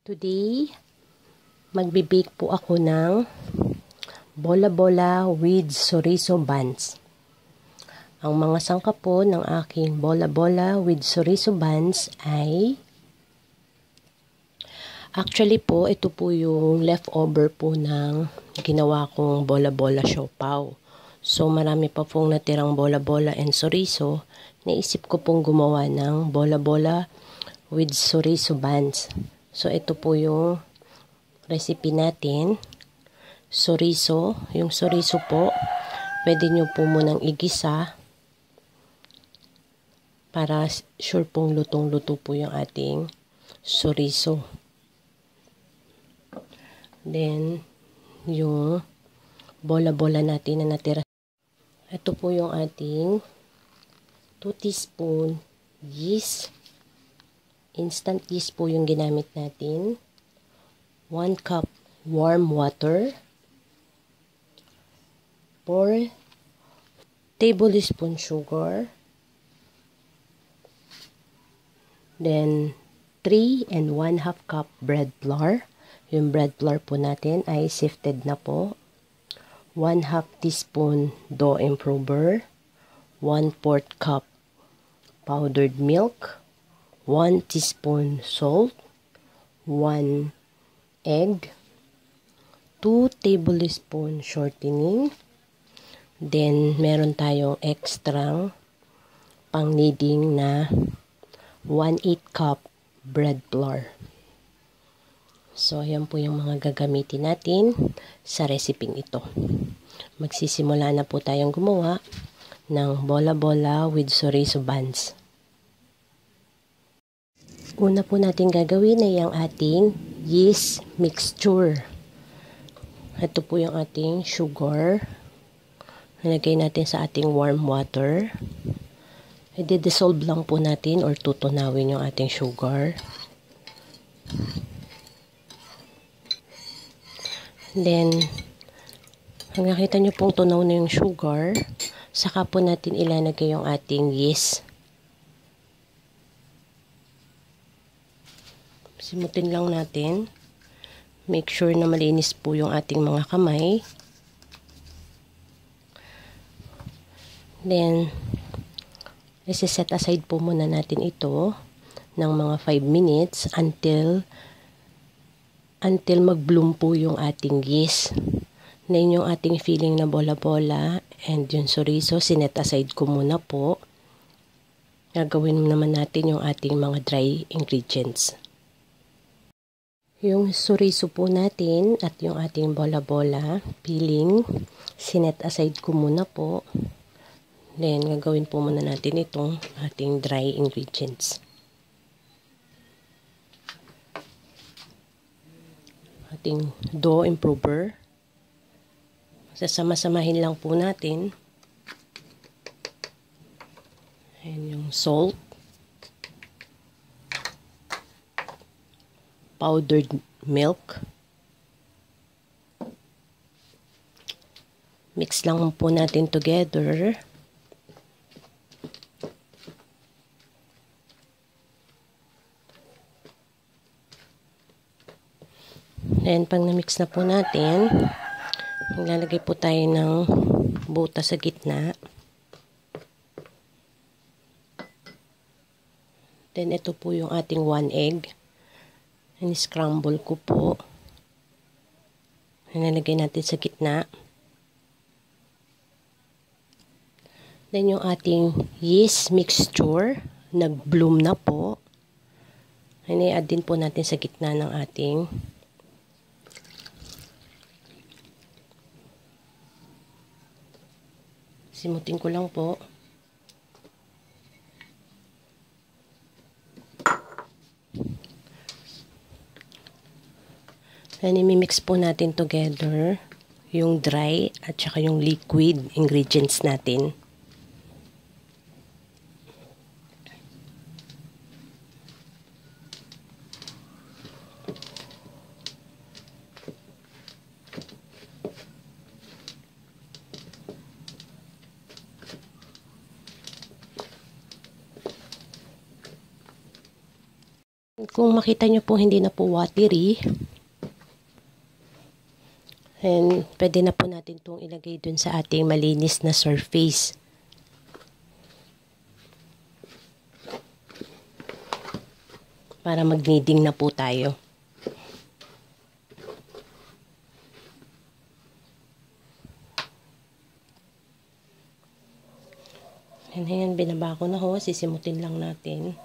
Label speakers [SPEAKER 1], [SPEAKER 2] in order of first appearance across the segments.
[SPEAKER 1] Today, magbe-bake po ako ng bola-bola with chorizo buns. Ang mga sangkap po ng aking bola-bola with chorizo buns ay actually po, ito po yung leftover po ng ginawa kong bola-bola siopaw. So, marami pa pong natirang bola-bola and chorizo. Naisip ko pong gumawa ng bola-bola with chorizo buns. So, ito po yung recipe natin. Chorizo. Yung chorizo po, pwede nyo po munang igisa para sure pong lutong-luto po yung ating chorizo. Then, yung bola-bola natin na natira. Ito po yung ating 2 teaspoon yeast. Instant yeast po yung ginamit natin. 1 cup warm water. 4 tablespoon sugar. Then, 3 and 1/2 cup bread flour. Yung bread flour po natin ay sifted na po. 1/2 teaspoon dough improver. 1/4 cup powdered milk. 1 teaspoon salt. 1 egg. 2 tablespoon shortening. Then, meron tayong extra pang kneading na 1/8 cup bread flour. So, ayan po yung mga gagamitin natin sa reseping ito. Magsisimula na po tayong gumawa ng bola-bola with chorizo buns. Una po natin gagawin ay ang ating yeast mixture. Ito po yung ating sugar. Nalagay natin sa ating warm water. I-dissolve lang po natin or tutunawin yung ating sugar. Then, pag nakita nyo pong tunaw na yung sugar, saka po natin ilalagay yung ating yeast. Simutin lang natin. Make sure na malinis po yung ating mga kamay. Then, isi-set aside po muna natin ito ng mga 5 minutes until mag-bloom po yung ating yeast. Then yung ating filling na bola-bola and yung chorizo, sinet aside ko muna po. Gagawin naman natin yung ating mga dry ingredients. Yung chorizo po natin at yung ating bola-bola filling, sinet aside ko muna po. Then gagawin po muna natin itong ating dry ingredients. Ating dough improver. Sasama-samahin lang po natin. Ayan yung salt. Powdered milk. Mix lang po natin together. Then, pag na-mix na po natin, maglalagay po tayo ng butas sa gitna. Then, ito po yung ating 1 egg. And-scramble ko po. Nalagay natin sa gitna. Then, yung ating yeast mixture, nag-bloom na po. I-add din po natin sa gitna ng ating simutin ko lang po. And imimix po natin together yung dry at saka yung liquid ingredients natin. Kung makita nyo po hindi na po watery, and pwede na po natin itong ilagay dun sa ating malinis na surface. Para mag-kneading na po tayo. Ayan, binaba ko na ho. Sisimutin lang natin.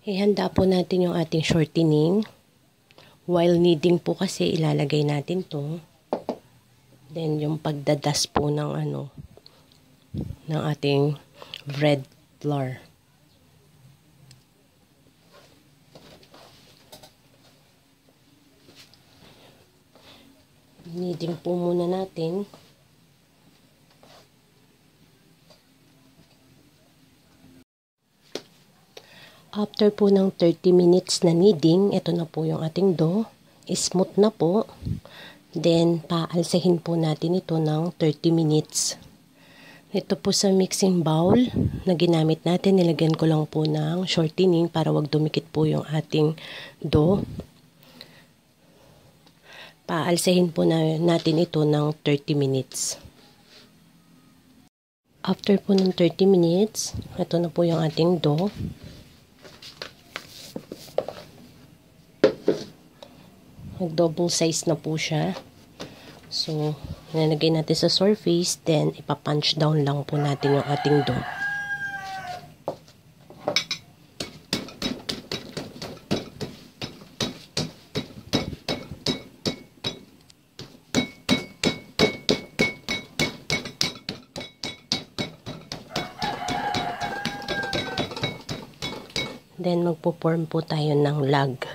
[SPEAKER 1] Ihanda po natin yung ating shortening. While kneading po kasi ilalagay natin to. Then yung pagdadas po ng ng ating bread flour. Kneading po muna natin. After po ng 30 minutes na kneading, ito na po yung ating dough. Smooth na po. Then, paalsahin po natin ito ng 30 minutes. Ito po sa mixing bowl na ginamit natin, nilagyan ko lang po ng shortening para wag dumikit po yung ating dough. Paalsahin po natin ito ng 30 minutes. After po ng 30 minutes, ito na po yung ating dough. Double size na po siya. So, nalagay natin sa surface, then ipa-punch down lang po natin yung ating dough. Then, magpo-form po tayo ng log.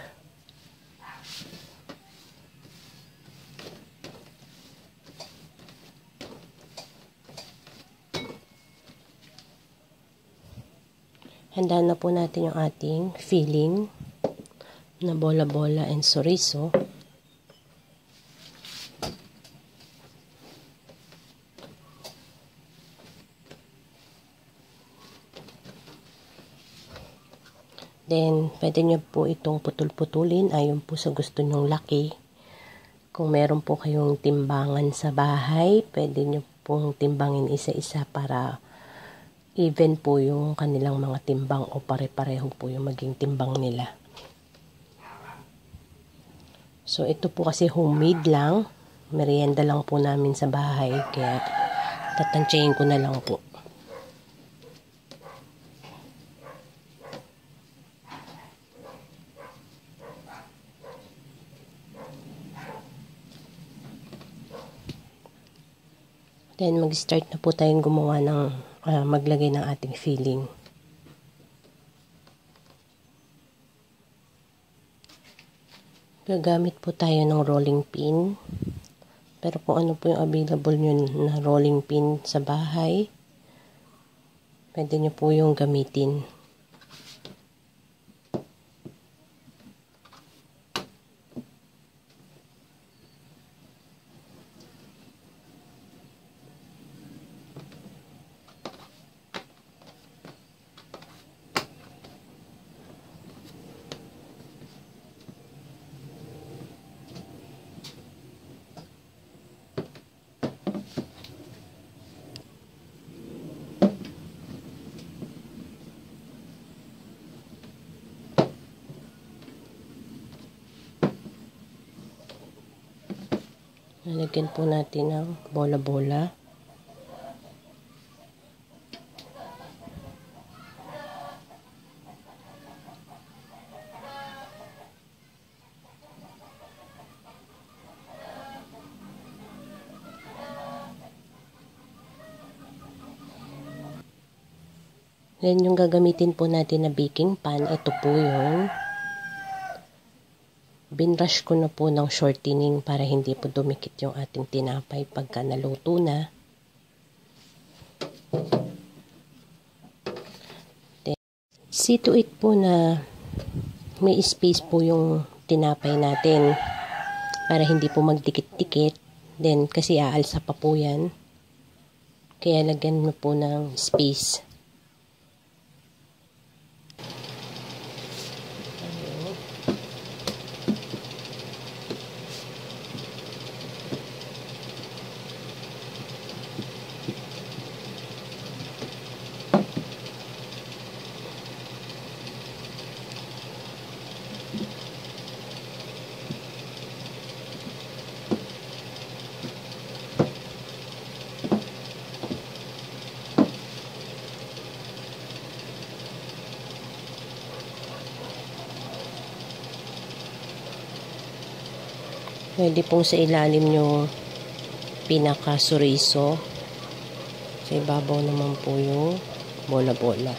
[SPEAKER 1] Handa na po natin yung ating filling na bola-bola and chorizo. Then, pwede nyo po itong putul-putulin ayon po sa gusto nyong laki. Kung meron po kayong timbangan sa bahay, pwede nyo pong timbangin isa-isa para even po yung kanilang mga timbang o pare-pareho po yung maging timbang nila. So, ito po kasi homemade lang. Merienda lang po namin sa bahay. Kaya, tatansyahin ko na lang po. Then, mag-start na po tayong gumawa ng, maglagay ng ating filling. Gagamit po tayo ng rolling pin. Pero kung ano po yung available nyo na rolling pin sa bahay, pwede nyo po yung gamitin. Lalagyan po natin ng bola-bola. Then yung gagamitin po natin na baking pan, ito po yung binrush ko na po ng shortening para hindi po dumikit yung ating tinapay pagka naluto na. Then, see to it po na may space po yung tinapay natin para hindi po magdikit-dikit. Then, kasi aalsa pa po yan. Kaya lagyan mo po ng space. Pwede pong sa ilalim yung pinaka-suriso. Sa ibabaw naman po yung bola-bola.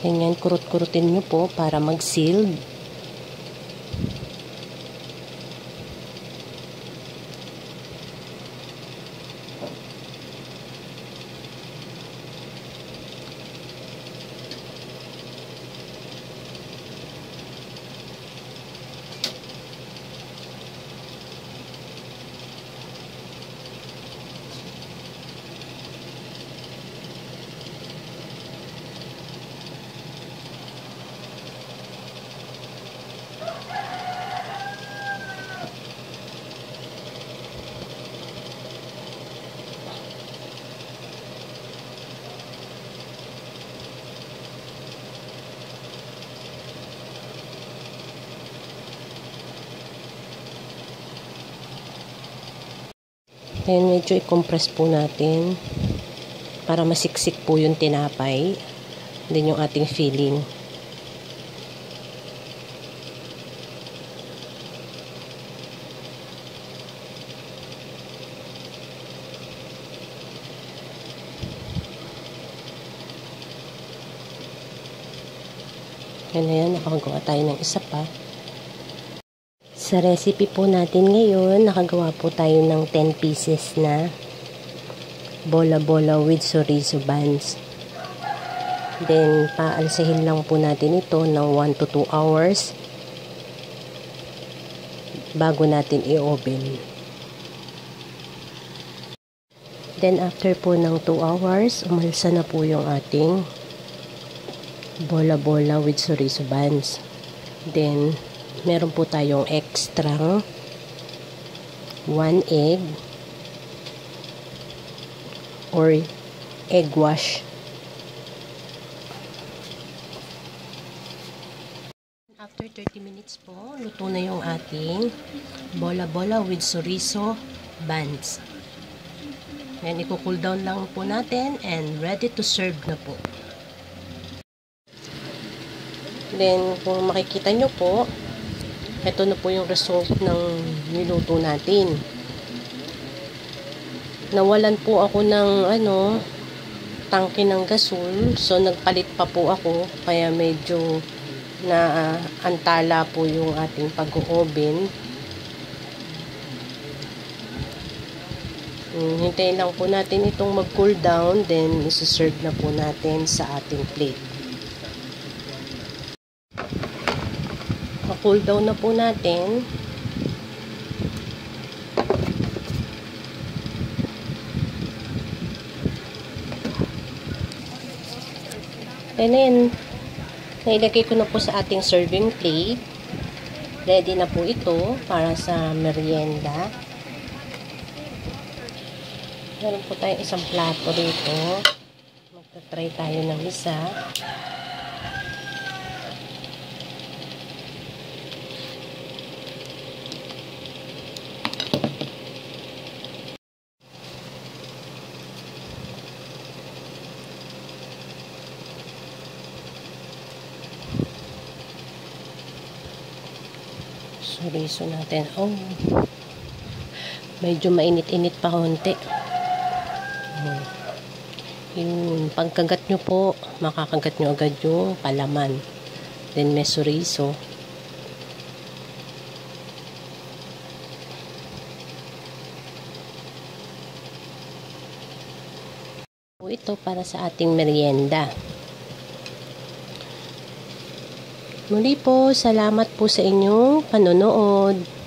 [SPEAKER 1] Ganyan, kurut-kurutin nyo po para mag-seal. Then, medyo i-compress po natin para masiksik po yung tinapay. Then, yung ating filling. Yan na yan, nakagawa tayo ng isa pa. Sa recipe po natin ngayon, nakagawa po tayo ng 10 pieces na bola-bola with chorizo buns. Then, paalsahin lang po natin ito ng 1 to 2 hours bago natin i-oven. Then, after po ng 2 hours, umalsa na po yung ating bola-bola with chorizo buns. Then, meron po tayong extra 1 egg or egg wash. After 30 minutes po, luto na yung ating bola-bola with chorizo buns. Yan, i-cool down lang po natin and ready to serve na po. Then, kung makikita nyo po, ito na po yung result ng niluto natin. Nawalan po ako ng tangke ng gasol. So, nagpalit pa po ako. Kaya medyo antala po yung ating pag-oven. Hintayin lang po natin itong mag-cool down. Then, isi-serve na po natin sa ating plate. Cool down na po natin. And then, nailagay ko na po sa ating serving plate. Ready na po ito para sa merienda. Meron po tayong isang plato dito. Magta-try tayo ng isa. Chorizo natin. Oh, medyo mainit-init pa konti. Yung pagkagat nyo po, makakagat nyo agad yung palaman. Then may chorizo. Ito para sa ating merienda. Muli po, salamat po sa inyong panonood.